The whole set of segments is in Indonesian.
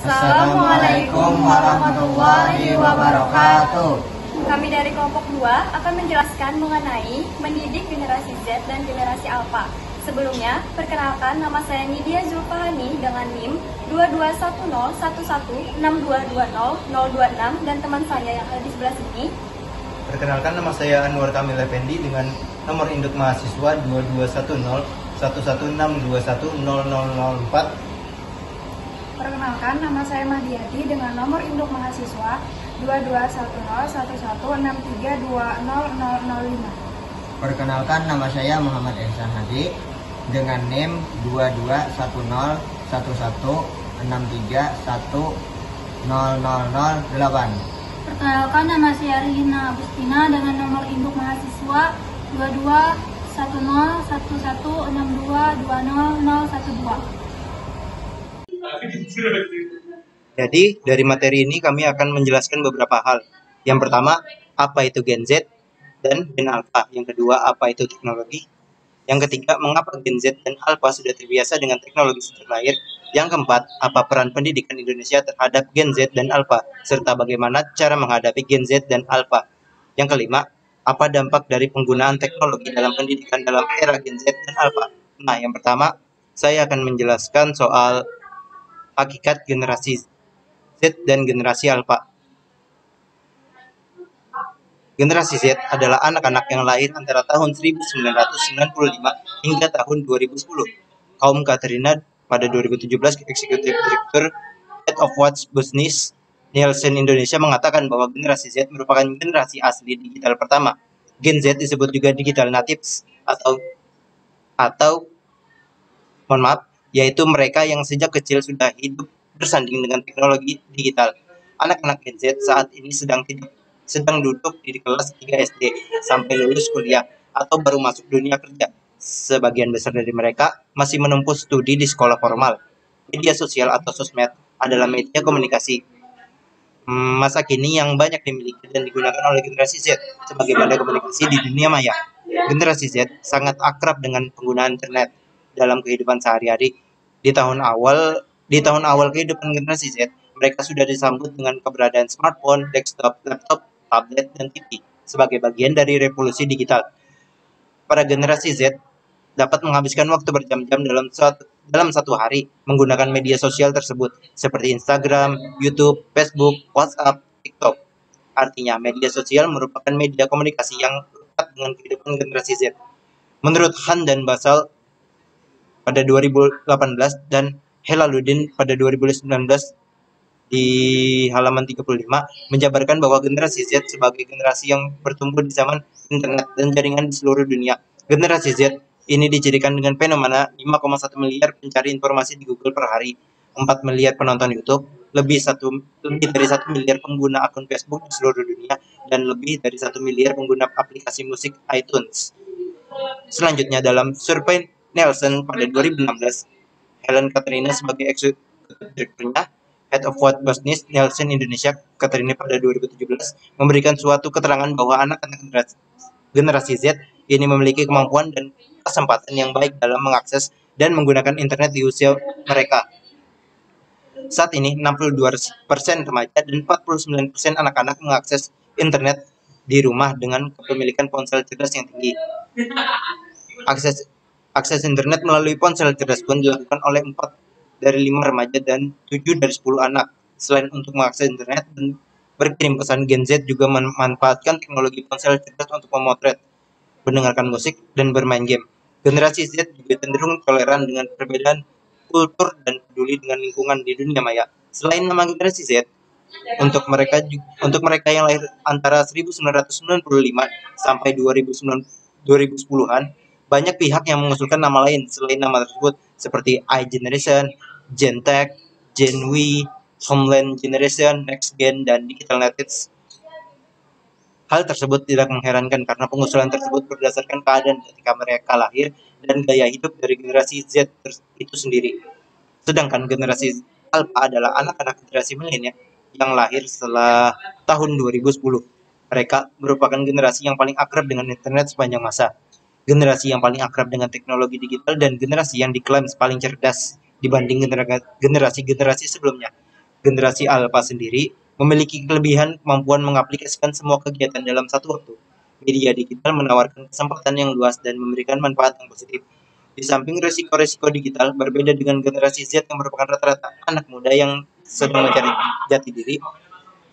Assalamualaikum warahmatullahi wabarakatuh. Kami dari kelompok 2 akan menjelaskan mengenai mendidik generasi Z dan generasi Alpha. Sebelumnya, perkenalkan nama saya Nidia Zulfahani dengan NIM 22101162200026 dan teman saya yang ada di sebelah sini. Perkenalkan, nama saya Anwar Kamil Effendi dengan nomor induk mahasiswa 22101162100004. Perkenalkan, nama saya Mahdiati dengan nomor induk mahasiswa 22101163200005. Perkenalkan, nama saya Muhammad Ehsan Hadi dengan NIM 22101163100008. Perkenalkan, nama saya Rina Agustina dengan nomor induk mahasiswa 22101162200012. Jadi, dari materi ini kami akan menjelaskan beberapa hal. Yang pertama, apa itu Gen Z dan Gen Alpha. Yang kedua, apa itu teknologi. Yang ketiga, mengapa Gen Z dan Alpha sudah terbiasa dengan teknologi sejak lahir. Yang keempat, apa peran pendidikan Indonesia terhadap Gen Z dan Alpha, serta bagaimana cara menghadapi Gen Z dan Alpha. Yang kelima, apa dampak dari penggunaan teknologi dalam pendidikan dalam era Gen Z dan Alpha. Nah, yang pertama, saya akan menjelaskan soal hakikat generasi Z dan generasi Alpha. Generasi Z adalah anak-anak yang lahir antara tahun 1995 hingga tahun 2010. Kaum Katrina pada 2017, Eksekutif Direktur Head of Watch Business Nielsen Indonesia mengatakan bahwa generasi Z merupakan generasi asli digital pertama. Gen Z disebut juga digital natives atau yaitu mereka yang sejak kecil sudah hidup bersanding dengan teknologi digital. Anak-anak Gen Z saat ini sedang duduk di kelas 3 SD sampai lulus kuliah atau baru masuk dunia kerja. Sebagian besar dari mereka masih menempuh studi di sekolah formal. Media sosial atau sosmed adalah media komunikasi masa kini yang banyak dimiliki dan digunakan oleh generasi Z sebagai media komunikasi di dunia maya. Generasi Z sangat akrab dengan penggunaan internet dalam kehidupan sehari-hari. Di tahun awal kehidupan generasi Z, mereka sudah disambut dengan keberadaan smartphone, desktop, laptop, tablet, dan TV sebagai bagian dari revolusi digital. Para generasi Z dapat menghabiskan waktu berjam-jam dalam satu hari menggunakan media sosial tersebut seperti Instagram, YouTube, Facebook, WhatsApp, TikTok. Artinya, media sosial merupakan media komunikasi yang dekat dengan kehidupan generasi Z. Menurut Han dan Basal pada 2018 dan Helaluddin pada 2019 di halaman 35 menjabarkan bahwa generasi Z sebagai generasi yang bertumbuh di zaman internet dan jaringan di seluruh dunia. Generasi Z ini dicirikan dengan fenomena 5,1 miliar pencari informasi di Google per hari, 4 miliar penonton YouTube, lebih dari 1 miliar pengguna akun Facebook di seluruh dunia, dan lebih dari 1 miliar pengguna aplikasi musik iTunes. Selanjutnya, dalam survei Nielsen pada 2016, Helen Katrina sebagai eksekutif direkturnya Head of Watch Business Nielsen Indonesia, Katrina pada 2017, memberikan suatu keterangan bahwa anak-anak generasi Z ini memiliki kemampuan dan kesempatan yang baik dalam mengakses dan menggunakan internet di usia mereka. Saat ini, 62% remaja dan 49% anak-anak mengakses internet di rumah dengan kepemilikan ponsel cerdas yang tinggi. Akses internet melalui ponsel cerdas pun dilakukan oleh 4 dari 5 remaja dan 7 dari 10 anak. Selain untuk mengakses internet dan berkirim pesan, Gen Z juga memanfaatkan teknologi ponsel cerdas untuk memotret, mendengarkan musik, dan bermain game. Generasi Z juga cenderung toleran dengan perbedaan kultur dan peduli dengan lingkungan di dunia maya. Selain nama generasi Z, untuk mereka yang lahir antara 1995 sampai 2010-an, banyak pihak yang mengusulkan nama lain selain nama tersebut, seperti I Generation, Gen Tech, Gen Y, Homeland Generation, Next Gen, dan Digital Natives. Hal tersebut tidak mengherankan karena pengusulan tersebut berdasarkan keadaan ketika mereka lahir dan gaya hidup dari generasi Z itu sendiri. Sedangkan generasi Alpha adalah anak-anak generasi milenial yang lahir setelah tahun 2010. Mereka merupakan generasi yang paling akrab dengan internet sepanjang masa. Generasi yang paling akrab dengan teknologi digital dan generasi yang diklaim paling cerdas dibanding generasi-generasi sebelumnya. Generasi Alpha sendiri memiliki kelebihan kemampuan mengaplikasikan semua kegiatan dalam satu waktu. Media digital menawarkan kesempatan yang luas dan memberikan manfaat yang positif. Di samping resiko-resiko digital, berbeda dengan generasi Z yang merupakan rata-rata anak muda yang sedang mencari jati diri,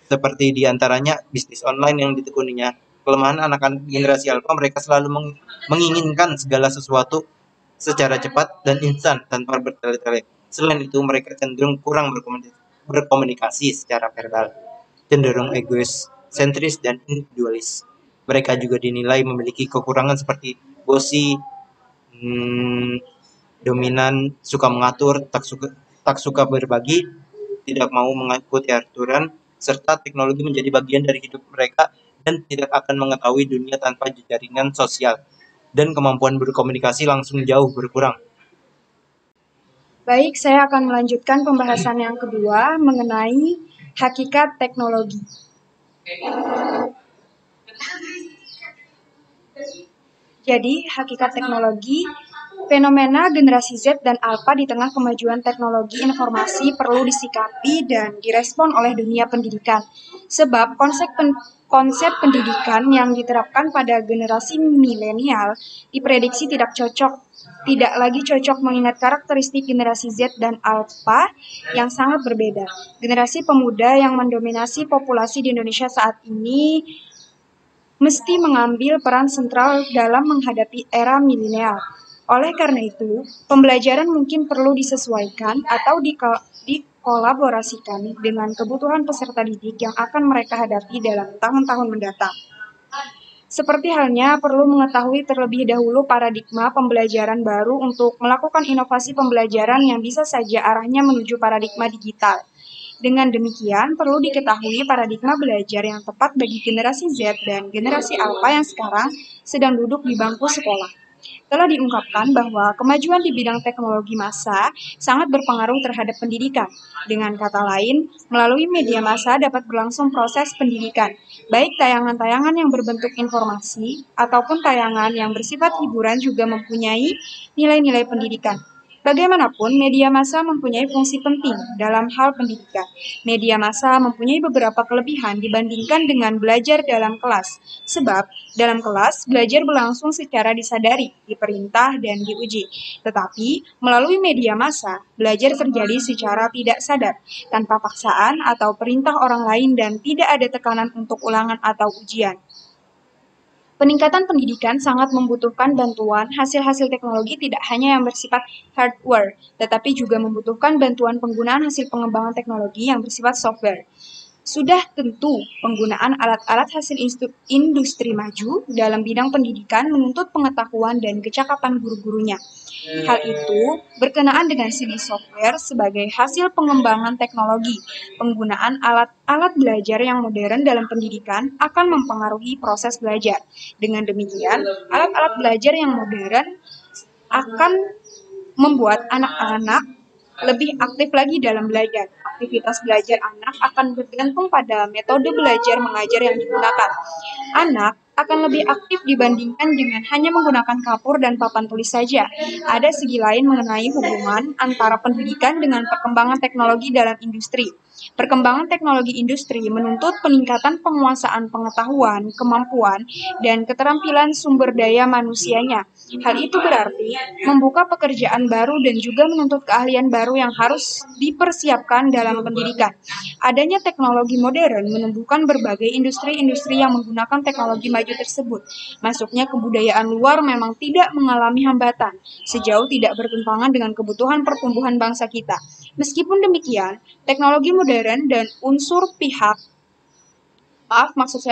seperti diantaranya bisnis online yang ditekuninya. Kelemahan anak-anak generasi Alpha, mereka selalu menginginkan segala sesuatu secara cepat dan instan tanpa bertele-tele. Selain itu, mereka cenderung kurang berkomunikasi secara verbal, cenderung egois, sentris, dan individualis. Mereka juga dinilai memiliki kekurangan seperti bosi, dominan, suka mengatur, tak suka berbagi, tidak mau mengikuti aturan, serta teknologi menjadi bagian dari hidup mereka dan tidak akan mengetahui dunia tanpa jaringan sosial, dan kemampuan berkomunikasi langsung jauh berkurang. Baik, saya akan melanjutkan pembahasan yang kedua mengenai hakikat teknologi. Jadi, hakikat teknologi, fenomena generasi Z dan Alpha di tengah kemajuan teknologi informasi perlu disikapi dan direspon oleh dunia pendidikan. Sebab konsep pendidikan yang diterapkan pada generasi milenial diprediksi tidak lagi cocok mengingat karakteristik generasi Z dan Alpha yang sangat berbeda. Generasi pemuda yang mendominasi populasi di Indonesia saat ini mesti mengambil peran sentral dalam menghadapi era milenial. Oleh karena itu, pembelajaran mungkin perlu disesuaikan atau dikolaborasikan dengan kebutuhan peserta didik yang akan mereka hadapi dalam tahun-tahun mendatang. Seperti halnya perlu mengetahui terlebih dahulu paradigma pembelajaran baru untuk melakukan inovasi pembelajaran yang bisa saja arahnya menuju paradigma digital. Dengan demikian, perlu diketahui paradigma belajar yang tepat bagi generasi Z dan generasi Alpha yang sekarang sedang duduk di bangku sekolah. Telah diungkapkan bahwa kemajuan di bidang teknologi massa sangat berpengaruh terhadap pendidikan. Dengan kata lain, melalui media massa dapat berlangsung proses pendidikan, baik tayangan-tayangan yang berbentuk informasi ataupun tayangan yang bersifat hiburan juga mempunyai nilai-nilai pendidikan. Bagaimanapun, media massa mempunyai fungsi penting dalam hal pendidikan. Media massa mempunyai beberapa kelebihan dibandingkan dengan belajar dalam kelas. Sebab, dalam kelas, belajar berlangsung secara disadari, diperintah, dan diuji. Tetapi, melalui media massa, belajar terjadi secara tidak sadar, tanpa paksaan atau perintah orang lain dan tidak ada tekanan untuk ulangan atau ujian. Peningkatan pendidikan sangat membutuhkan bantuan hasil-hasil teknologi tidak hanya yang bersifat hardware, tetapi juga membutuhkan bantuan penggunaan hasil pengembangan teknologi yang bersifat software. Sudah tentu penggunaan alat-alat hasil industri maju dalam bidang pendidikan menuntut pengetahuan dan kecakapan guru-gurunya. Hal itu berkenaan dengan segi software sebagai hasil pengembangan teknologi. Penggunaan alat-alat belajar yang modern dalam pendidikan akan mempengaruhi proses belajar. Dengan demikian, alat-alat belajar yang modern akan membuat anak-anak lebih aktif lagi dalam belajar. Aktivitas belajar anak akan bergantung pada metode belajar mengajar yang digunakan. Anak akan lebih aktif dibandingkan dengan hanya menggunakan kapur dan papan tulis saja. Ada segi lain mengenai hubungan antara pendidikan dengan perkembangan teknologi dalam industri. Perkembangan teknologi industri menuntut peningkatan penguasaan pengetahuan, kemampuan, dan keterampilan sumber daya manusianya. Hal itu berarti membuka pekerjaan baru dan juga menuntut keahlian baru yang harus dipersiapkan dalam pendidikan. Adanya teknologi modern menumbuhkan berbagai industri-industri yang menggunakan teknologi maju tersebut. Masuknya kebudayaan luar memang tidak mengalami hambatan, sejauh tidak bertentangan dengan kebutuhan pertumbuhan bangsa kita. Meskipun demikian, teknologi modern dan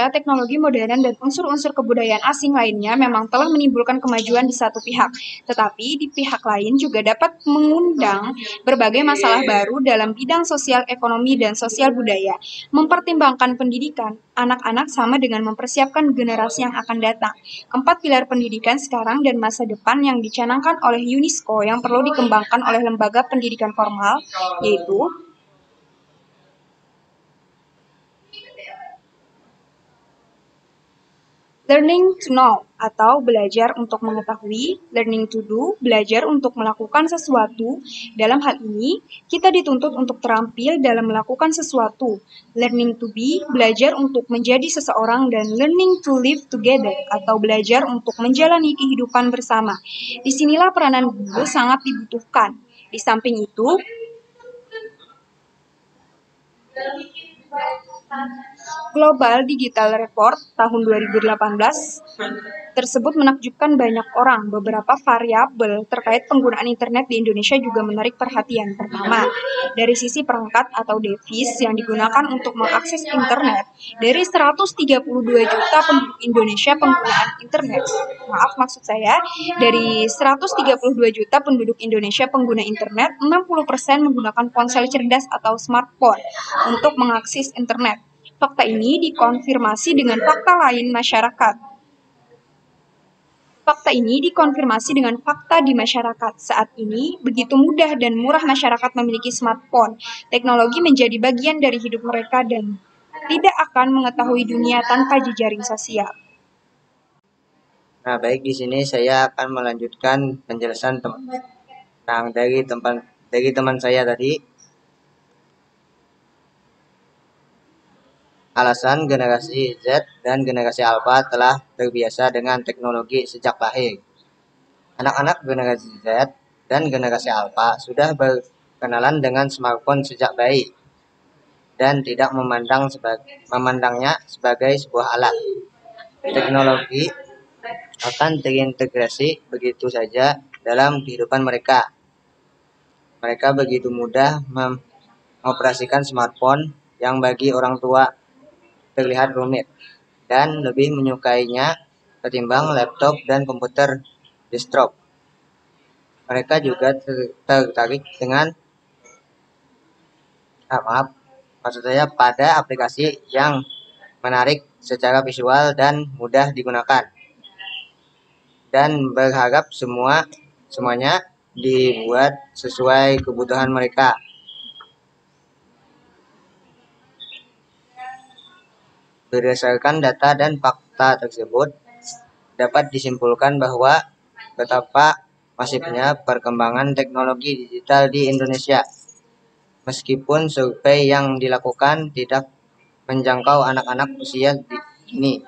teknologi modern dan unsur-unsur kebudayaan asing lainnya memang telah menimbulkan kemajuan di satu pihak, tetapi di pihak lain juga dapat mengundang berbagai masalah baru dalam bidang sosial ekonomi dan sosial budaya. Mempertimbangkan pendidikan anak-anak sama dengan mempersiapkan generasi yang akan datang. 4 pilar pendidikan sekarang dan masa depan yang dicanangkan oleh UNESCO yang perlu dikembangkan oleh lembaga pendidikan formal, yaitu Learning to know atau belajar untuk mengetahui, learning to do, belajar untuk melakukan sesuatu. Dalam hal ini, kita dituntut untuk terampil dalam melakukan sesuatu. Learning to be, belajar untuk menjadi seseorang, dan learning to live together atau belajar untuk menjalani kehidupan bersama. Disinilah peranan guru sangat dibutuhkan. Di samping itu, Global Digital Report tahun 2018 tersebut menakjubkan banyak orang. Beberapa variabel terkait penggunaan internet di Indonesia juga menarik perhatian. Pertama, dari sisi perangkat atau device yang digunakan untuk mengakses internet, dari 132 juta penduduk Indonesia penggunaan internet. Dari 132 juta penduduk Indonesia pengguna internet, 60% menggunakan ponsel cerdas atau smartphone untuk mengakses internet. Fakta ini dikonfirmasi dengan fakta lain masyarakat. Fakta ini dikonfirmasi dengan fakta di masyarakat. Saat ini, begitu mudah dan murah masyarakat memiliki smartphone. Teknologi menjadi bagian dari hidup mereka dan tidak akan mengetahui dunia tanpa jejaring sosial. Nah, baik, di sini saya akan melanjutkan penjelasan dari teman saya tadi. Alasan generasi Z dan generasi Alpha telah terbiasa dengan teknologi sejak lahir. Anak-anak generasi Z dan generasi Alpha sudah berkenalan dengan smartphone sejak bayi dan tidak memandangnya sebagai sebuah alat. Teknologi akan terintegrasi begitu saja dalam kehidupan mereka. Mereka begitu mudah mengoperasikan smartphone yang bagi orang tua terlihat rumit dan lebih menyukainya ketimbang laptop dan komputer desktop. Mereka juga tertarik dengan pada aplikasi yang menarik secara visual dan mudah digunakan, dan berharap semuanya dibuat sesuai kebutuhan mereka. Berdasarkan data dan fakta tersebut, dapat disimpulkan bahwa betapa masifnya perkembangan teknologi digital di Indonesia. Meskipun survei yang dilakukan tidak menjangkau anak-anak usia dini,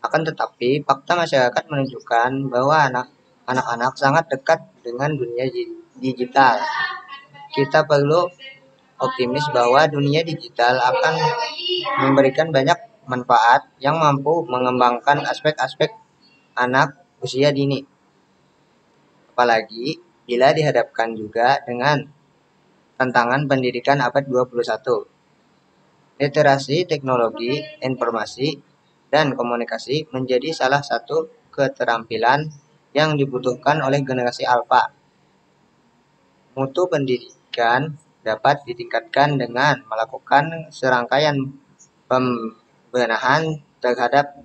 akan tetapi fakta masyarakat menunjukkan bahwa anak-anak sangat dekat dengan dunia digital. Kita perlu optimis bahwa dunia digital akan memberikan banyak manfaat yang mampu mengembangkan aspek-aspek anak usia dini. Apalagi bila dihadapkan juga dengan tantangan pendidikan abad 21. Literasi teknologi, informasi, dan komunikasi menjadi salah satu keterampilan yang dibutuhkan oleh generasi Alpha. Mutu pendidikan dapat ditingkatkan dengan melakukan serangkaian pembenahan terhadap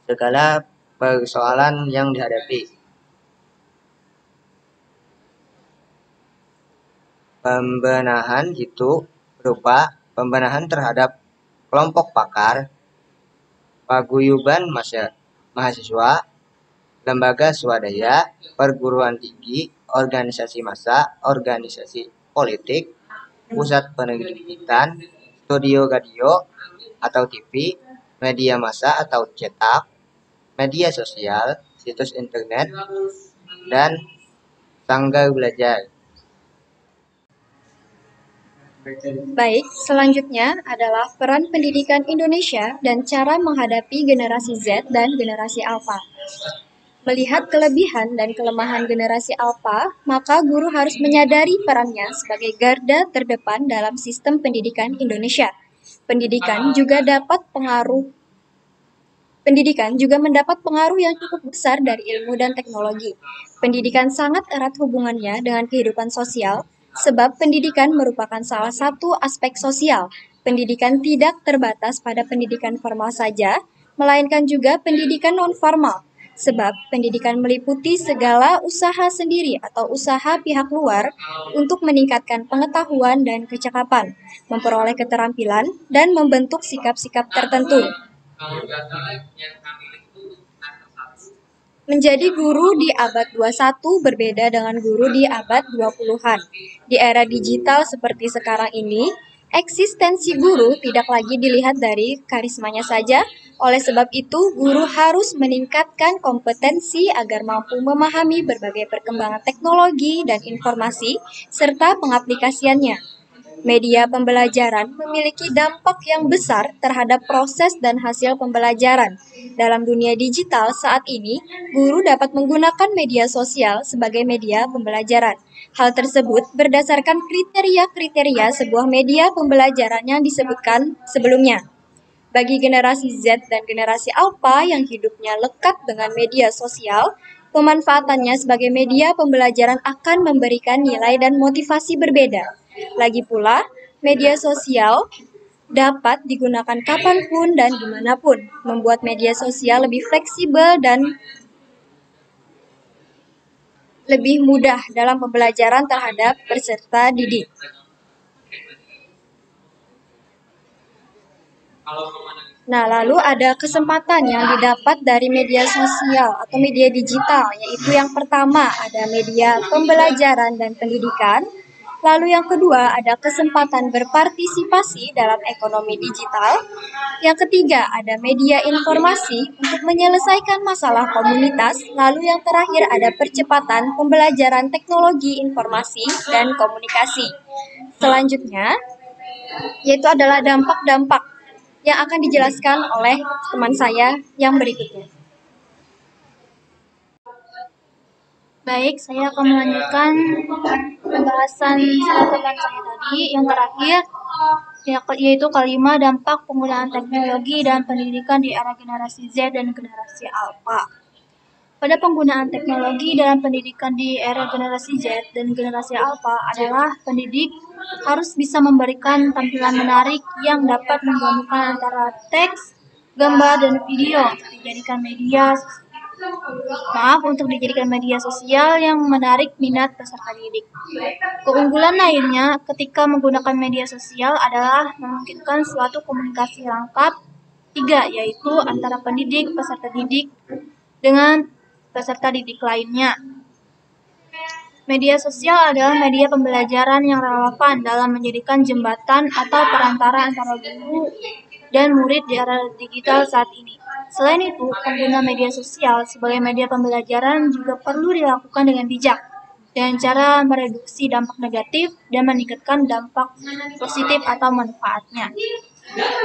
segala persoalan yang dihadapi. Pembenahan itu berupa pembenahan terhadap kelompok pakar, paguyuban mahasiswa, lembaga swadaya, perguruan tinggi, organisasi massa, organisasi politik, pusat penerbitan, studio radio atau TV, media massa atau cetak, media sosial, situs internet, dan sanggar belajar. Baik, selanjutnya adalah peran pendidikan Indonesia dan cara menghadapi generasi Z dan generasi Alpha. Melihat kelebihan dan kelemahan generasi Alpha, maka guru harus menyadari perannya sebagai garda terdepan dalam sistem pendidikan Indonesia. Pendidikan juga mendapat pengaruh yang cukup besar dari ilmu dan teknologi. Pendidikan sangat erat hubungannya dengan kehidupan sosial, sebab pendidikan merupakan salah satu aspek sosial. Pendidikan tidak terbatas pada pendidikan formal saja, melainkan juga pendidikan non-formal. Sebab pendidikan meliputi segala usaha sendiri atau usaha pihak luar untuk meningkatkan pengetahuan dan kecakapan, memperoleh keterampilan, dan membentuk sikap-sikap tertentu. Menjadi guru di abad 21 berbeda dengan guru di abad 20-an. Di era digital seperti sekarang ini, eksistensi guru tidak lagi dilihat dari karismanya saja. Oleh sebab itu, guru harus meningkatkan kompetensi agar mampu memahami berbagai perkembangan teknologi dan informasi serta pengaplikasiannya. Media pembelajaran memiliki dampak yang besar terhadap proses dan hasil pembelajaran. Dalam dunia digital saat ini, guru dapat menggunakan media sosial sebagai media pembelajaran. Hal tersebut berdasarkan kriteria-kriteria sebuah media pembelajaran yang disebutkan sebelumnya. Bagi generasi Z dan generasi Alpha yang hidupnya lekat dengan media sosial, pemanfaatannya sebagai media pembelajaran akan memberikan nilai dan motivasi berbeda. Lagi pula, media sosial dapat digunakan kapanpun dan dimanapun, membuat media sosial lebih fleksibel dan lebih mudah dalam pembelajaran terhadap peserta didik. Nah, lalu ada kesempatan yang didapat dari media sosial atau media digital, yaitu yang pertama ada media pembelajaran dan pendidikan. Lalu yang kedua ada kesempatan berpartisipasi dalam ekonomi digital. Yang ketiga ada media informasi untuk menyelesaikan masalah komunitas. Lalu yang terakhir ada percepatan pembelajaran teknologi informasi dan komunikasi. Selanjutnya, yaitu adalah dampak-dampak yang akan dijelaskan oleh teman saya yang berikutnya. Baik, saya akan melanjutkan pembahasan teman saya tadi. Yang terakhir, yaitu kelima, dampak penggunaan teknologi dan pendidikan di era generasi Z dan generasi Alpha. Pada penggunaan teknologi dalam pendidikan di era generasi Z dan generasi Alpha adalah pendidik harus bisa memberikan tampilan menarik yang dapat menggabungkan antara teks, gambar, dan video untuk dijadikan media sosial yang menarik minat peserta didik. Keunggulan lainnya ketika menggunakan media sosial adalah memungkinkan suatu komunikasi lengkap 3, yaitu antara pendidik, peserta didik, dengan peserta didik lainnya. Media sosial adalah media pembelajaran yang relevan dalam menjadikan jembatan atau perantara antara guru dan murid di era digital saat ini. Selain itu, pengguna media sosial sebagai media pembelajaran juga perlu dilakukan dengan bijak, dengan cara mereduksi dampak negatif dan meningkatkan dampak positif atau manfaatnya.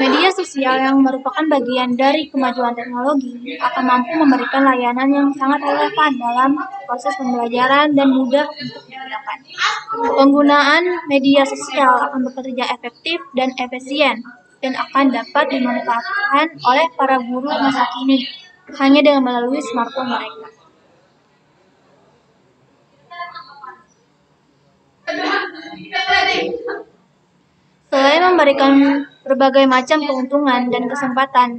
Media sosial yang merupakan bagian dari kemajuan teknologi akan mampu memberikan layanan yang sangat relevan dalam proses pembelajaran dan mudah untuk digunakan. Penggunaan media sosial akan bekerja efektif dan efisien dan akan dapat dimanfaatkan oleh para guru masa kini hanya dengan melalui smartphone mereka. Selain memberikan berbagai macam keuntungan dan kesempatan,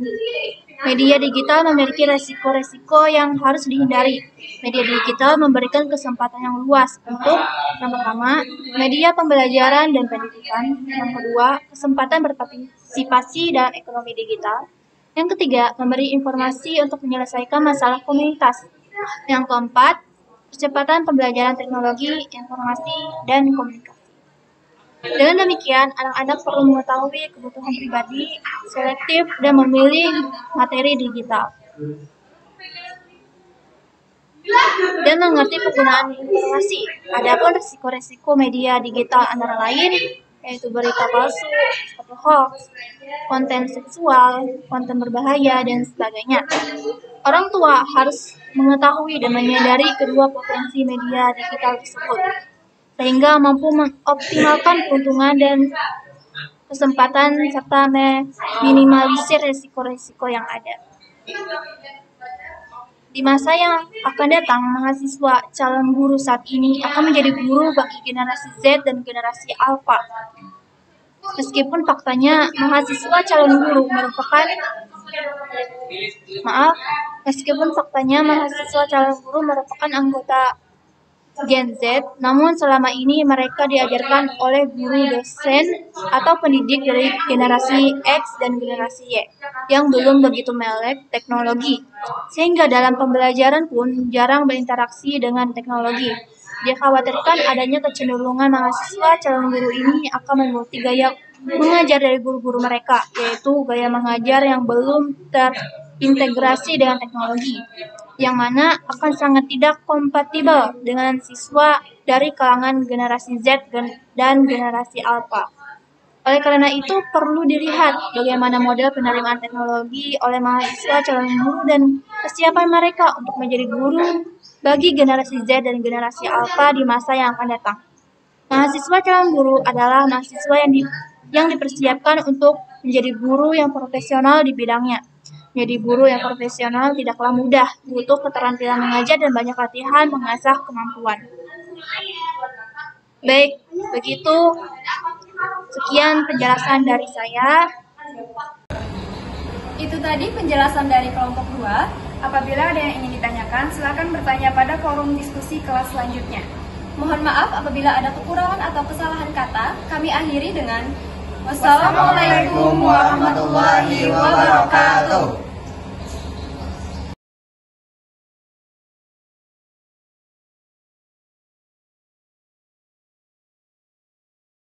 media digital memiliki resiko-resiko yang harus dihindari. Media digital memberikan kesempatan yang luas untuk, yang pertama, media pembelajaran dan pendidikan. Yang kedua, kesempatan berpartisipasi dalam ekonomi digital. Yang ketiga, memberi informasi untuk menyelesaikan masalah komunitas. Yang keempat, percepatan pembelajaran teknologi, informasi, dan komunikasi. Dengan demikian, anak-anak perlu mengetahui kebutuhan pribadi, selektif, dan memilih materi digital. Dan mengerti penggunaan informasi. Adapun risiko-risiko media digital antara lain, yaitu berita palsu, seperti hoax, konten seksual, konten berbahaya, dan sebagainya. Orang tua harus mengetahui dan menyadari kedua potensi media digital tersebut, sehingga mampu mengoptimalkan keuntungan dan kesempatan serta meminimalisir risiko-risiko yang ada. Di masa yang akan datang, mahasiswa calon guru saat ini akan menjadi guru bagi generasi Z dan generasi Alpha. Meskipun faktanya mahasiswa calon guru merupakan anggota Gen Z, namun selama ini mereka diajarkan oleh guru dosen atau pendidik dari generasi X dan generasi Y yang belum begitu melek teknologi, sehingga dalam pembelajaran pun jarang berinteraksi dengan teknologi. Dikhawatirkan adanya kecenderungan mahasiswa calon guru ini akan mengikuti gaya mengajar dari guru-guru mereka, yaitu gaya mengajar yang belum terintegrasi dengan teknologi, yang mana akan sangat tidak kompatibel dengan siswa dari kalangan generasi Z dan generasi Alpha. Oleh karena itu, perlu dilihat bagaimana model penerimaan teknologi oleh mahasiswa calon guru dan kesiapan mereka untuk menjadi guru bagi generasi Z dan generasi Alpha di masa yang akan datang. Mahasiswa calon guru adalah mahasiswa yang dipersiapkan untuk menjadi guru yang profesional di bidangnya. Menjadi guru yang profesional tidaklah mudah, butuh keterampilan mengajar dan banyak latihan mengasah kemampuan. Baik, begitu. Sekian penjelasan dari saya. Itu tadi penjelasan dari kelompok 2. Apabila ada yang ingin ditanyakan, silakan bertanya pada forum diskusi kelas selanjutnya. Mohon maaf apabila ada kekurangan atau kesalahan kata. Kami akhiri dengan wassalamualaikum warahmatullahi wabarakatuh.